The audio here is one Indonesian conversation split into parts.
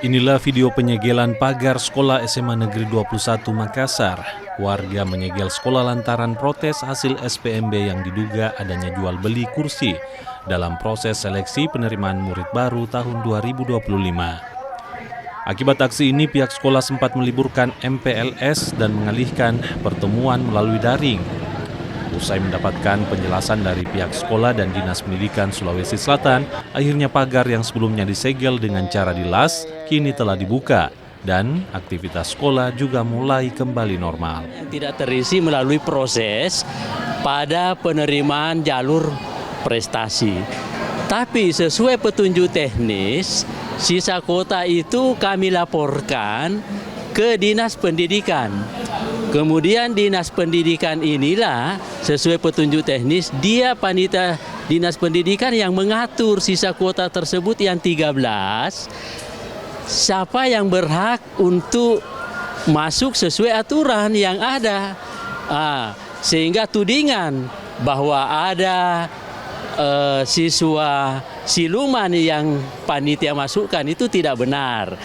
Inilah video penyegelan pagar sekolah SMA Negeri 21 Makassar. Warga menyegel sekolah lantaran protes hasil SPMB yang diduga adanya jual beli kursi dalam proses seleksi penerimaan murid baru tahun 2025. Akibat aksi ini, pihak sekolah sempat meliburkan MPLS dan mengalihkan pertemuan melalui daring. Usai mendapatkan penjelasan dari pihak sekolah dan Dinas Pendidikan Sulawesi Selatan, akhirnya pagar yang sebelumnya disegel dengan cara dilas kini telah dibuka dan aktivitas sekolah juga mulai kembali normal. Tidak terisi melalui proses pada penerimaan jalur prestasi. Tapi sesuai petunjuk teknis, sisa kuota itu kami laporkan ke Dinas Pendidikan. Kemudian Dinas Pendidikan inilah sesuai petunjuk teknis, dia panitia Dinas Pendidikan yang mengatur sisa kuota tersebut yang 13. Siapa yang berhak untuk masuk sesuai aturan yang ada. Sehingga tudingan bahwa ada siswa siluman yang panitia masukkan itu tidak benar.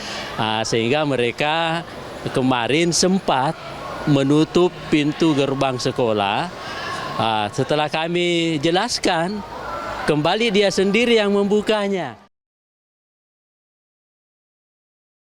Sehingga mereka kemarin sempat menutup pintu gerbang sekolah. Setelah kami jelaskan, kembali dia sendiri yang membukanya.